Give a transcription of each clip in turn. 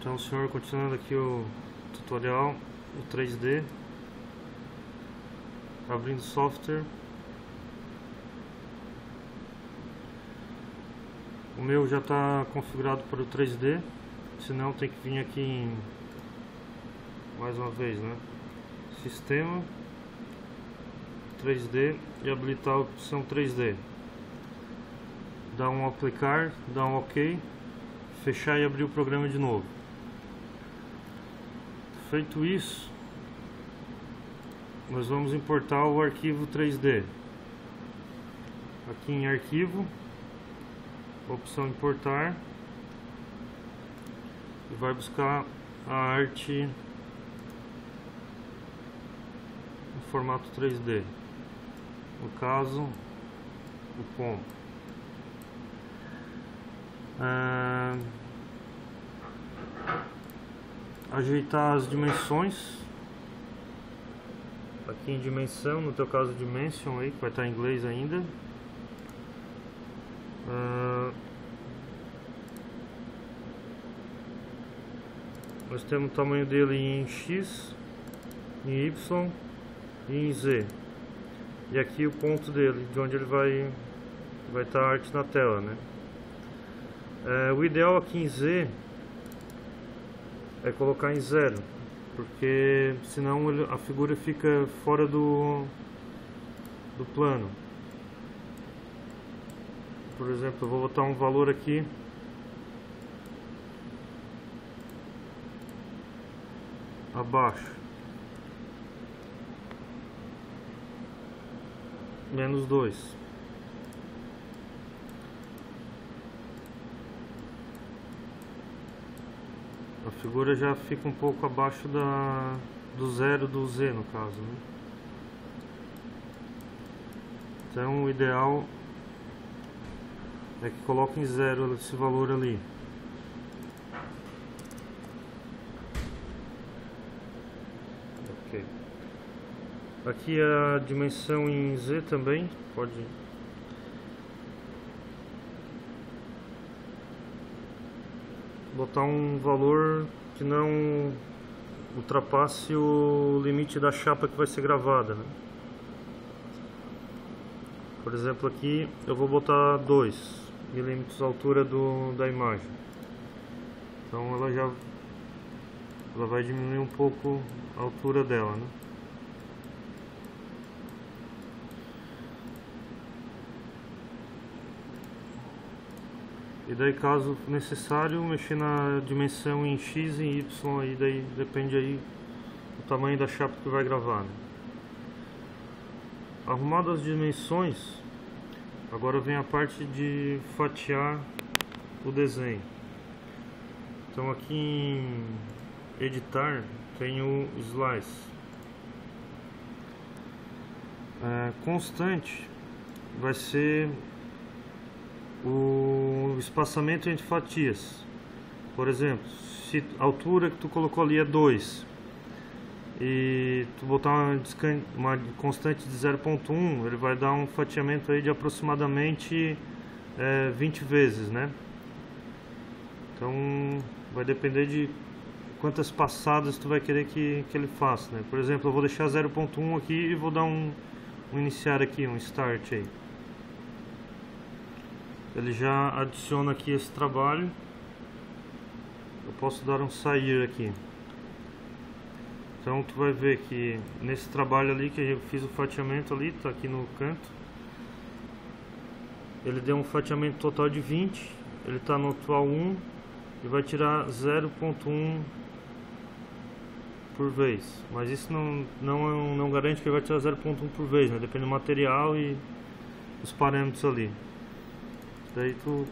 Então, senhor, continuando aqui o tutorial, o 3D, abrindo software. O meu já está configurado para o 3D, senão tem que vir aqui em, mais uma vez, né? Sistema, 3D e habilitar a opção 3D. Dá um aplicar, dá um OK, fechar e abrir o programa de novo. Feito isso, nós vamos importar o arquivo 3D. Aqui em arquivo, opção importar, e vai buscar a arte em formato 3D, no caso o POM. Ajeitar as dimensões aqui em dimensão, no teu caso dimension aí, que vai estar em inglês ainda. Nós temos o tamanho dele em X, em Y e em Z. E aqui o ponto dele, de onde ele vai estar a arte na tela, né? O ideal aqui em Z é colocar em 0, porque senão a figura fica fora do plano. Por exemplo, eu vou botar um valor aqui abaixo, -2. A figura já fica um pouco abaixo do zero do Z, no caso, né? Então o ideal é que coloque em 0 esse valor ali. Ok. Aqui a dimensão em Z também pode botar um valor que não ultrapasse o limite da chapa que vai ser gravada, né? Por exemplo, aqui eu vou botar 2 milímetros a altura da imagem. Então ela vai diminuir um pouco a altura dela, né? E daí, caso necessário, mexer na dimensão em X e Y, aí daí depende aí do tamanho da chapa que vai gravar, né? Arrumado as dimensões, agora vem a parte de fatiar o desenho. Então aqui em editar tem o slice. Constante vai ser o espaçamento entre fatias. Por exemplo, se a altura que tu colocou ali é 2 e tu botar uma constante de 0.1, ele vai dar um fatiamento aí de aproximadamente 20 vezes, né? Então vai depender de quantas passadas tu vai querer que ele faça, né? Por exemplo, eu vou deixar 0.1 aqui e vou dar um iniciar aqui, um start aí. Ele já adiciona aqui esse trabalho. Eu posso dar um sair aqui. Então tu vai ver que nesse trabalho ali que eu fiz o fatiamento ali, tá aqui no canto. Ele deu um fatiamento total de 20. Ele está no atual 1 e vai tirar 0.1 por vez. Mas isso não garante que ele vai tirar 0.1 por vez, né? Depende do material e os parâmetros ali. Daí tu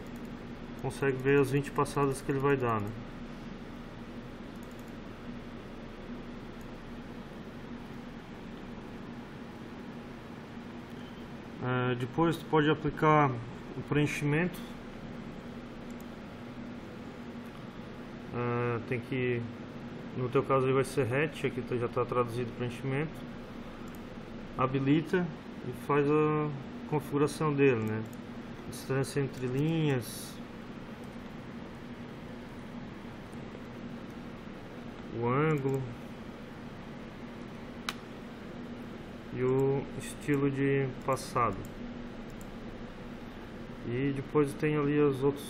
consegue ver as 20 passadas que ele vai dar, né? Depois tu pode aplicar o preenchimento. Tem que, no teu caso aí vai ser hatch, aqui já está traduzido o preenchimento. Habilita e faz a configuração dele, né? Distância entre linhas, ângulo e o estilo de passado. E depois tem ali os outros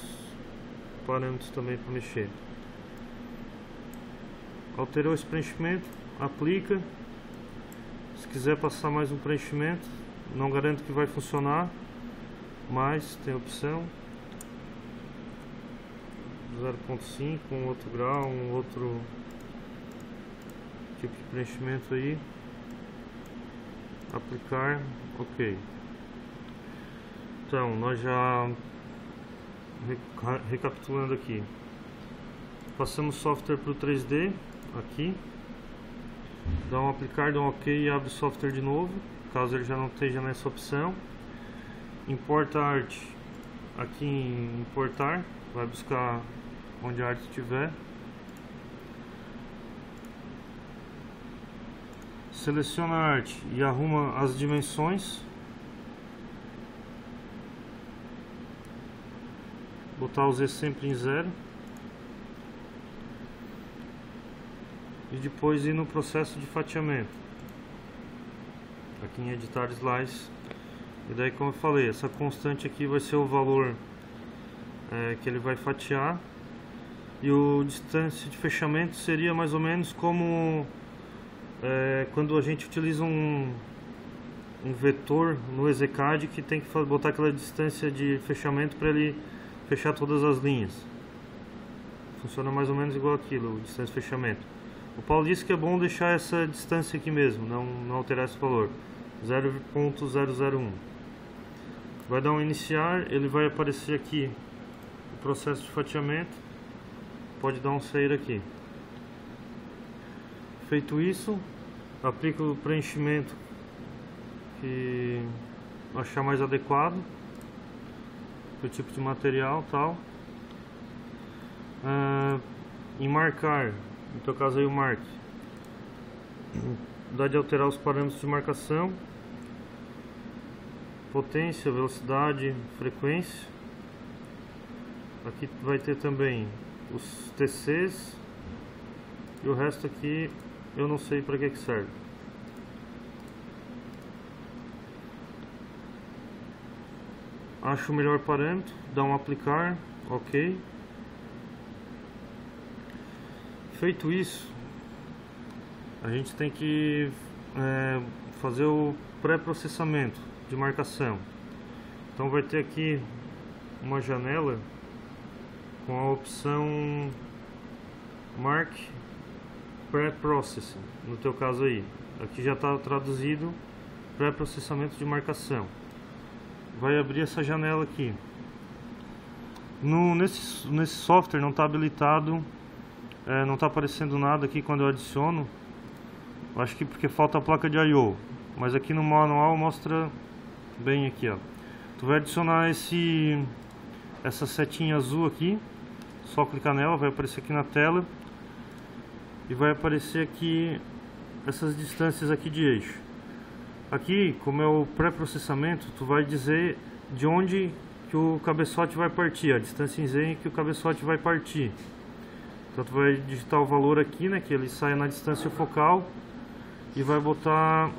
parâmetros também para mexer. Alterou esse preenchimento, aplica. Se quiser passar mais um preenchimento, não garanto que vai funcionar, mas tem opção 0.5, um outro grau, um outro tipo de preenchimento aí. Aplicar, ok. Então, nós já recapitulando aqui, passamos o software para o 3D aqui, dá um aplicar, dá um ok e abre o software de novo, caso ele já não esteja nessa opção. Importa a arte aqui em importar, vai buscar onde a arte estiver. Seleciona a arte e arruma as dimensões. Botar o Z sempre em 0. E depois ir no processo de fatiamento. Aqui em editar slice. E daí, como eu falei, essa constante aqui vai ser o valor que ele vai fatiar. E o distância de fechamento seria mais ou menos como quando a gente utiliza um vetor no EZCAD que tem que botar aquela distância de fechamento para ele fechar todas as linhas. Funciona mais ou menos igual aquilo, distância de fechamento. O Paulo disse que é bom deixar essa distância aqui mesmo, não alterar esse valor, 0.001. Vai dar um iniciar, ele vai aparecer aqui o processo de fatiamento, pode dar um sair aqui. Feito isso, aplica o preenchimento que achar mais adequado o tipo de material tal. Em marcar, no teu caso aí o mark, dá de alterar os parâmetros de marcação, potência, velocidade, frequência. Aqui vai ter também os TCs e o resto aqui eu não sei para que serve. Acho o melhor parâmetro, dá um aplicar, ok. Feito isso, a gente tem que fazer o pré-processamento de marcação. Então vai ter aqui uma janela com a opção Mark Pre-Processing, no teu caso aí. Aqui já está traduzido pré-processamento de marcação. Vai abrir essa janela aqui. Nesse software não está habilitado, não está aparecendo nada aqui quando eu adiciono. Eu acho que porque falta a placa de I/O, mas aqui no manual mostra bem aqui, ó. Tu vai adicionar essa setinha azul aqui, só clicar nela, vai aparecer aqui na tela e vai aparecer aqui essas distâncias aqui de eixo. Aqui, como é o pré-processamento, tu vai dizer de onde que o cabeçote vai partir, a distância em Z que o cabeçote vai partir. Então tu vai digitar o valor aqui, né, que ele saia na distância focal, e vai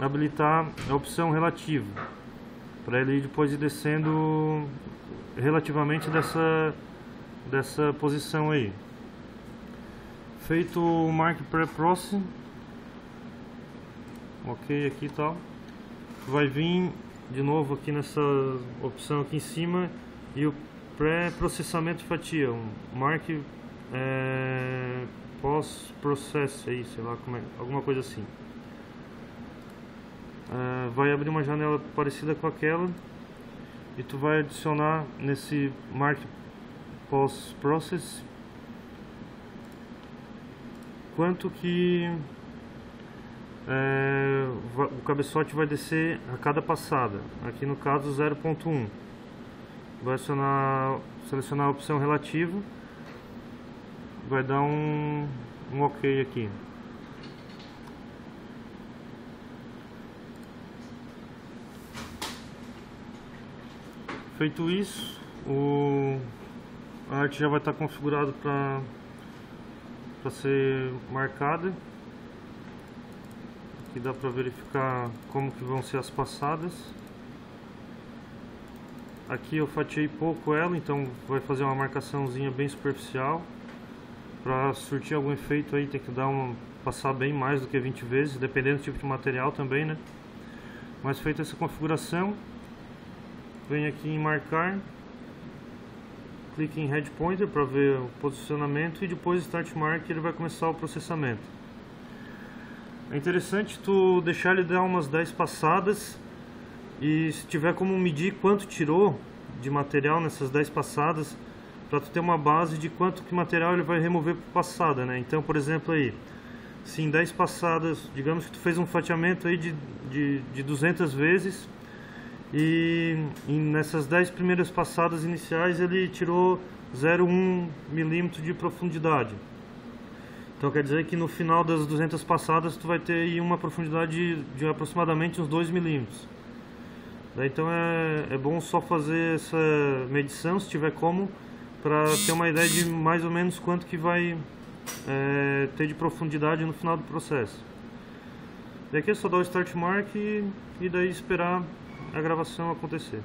habilitar a opção relativa, para ele depois ir descendo relativamente dessa posição aí. Feito o Mark Pre-Processing, ok aqui e tal. Vai vir de novo aqui nessa opção aqui em cima e o pré-processamento de fatia, um Mark Post-Process aí, sei lá como é, alguma coisa assim. Vai abrir uma janela parecida com aquela e tu vai adicionar nesse Mark Post-Process quanto que o cabeçote vai descer a cada passada. Aqui no caso 0.1. Vai selecionar a opção relativo, vai dar um ok aqui. Feito isso, a arte já vai estar configurada para ser marcada. Aqui dá para verificar como que vão ser as passadas. Aqui eu fatiei pouco ela, então vai fazer uma marcaçãozinha bem superficial. Para surtir algum efeito aí tem que passar bem mais do que 20 vezes, dependendo do tipo de material também, né? Mas feita essa configuração, vem aqui em marcar, clique em Head Pointer para ver o posicionamento e depois Start Mark ele vai começar o processamento. É interessante tu deixar ele dar umas 10 passadas e se tiver como medir quanto tirou de material nessas 10 passadas, para tu ter uma base de quanto que material ele vai remover por passada, né? Então, por exemplo aí, se em 10 passadas, digamos que tu fez um fatiamento aí de 200 vezes e nessas 10 primeiras passadas iniciais ele tirou 0,1 milímetro de profundidade. Então quer dizer que no final das 200 passadas tu vai ter aí uma profundidade de aproximadamente uns 2 milímetros. Então é bom só fazer essa medição, se tiver como, para ter uma ideia de mais ou menos quanto que vai ter de profundidade no final do processo. Daqui é só dar o Start Mark e daí esperar a gravação acontecer.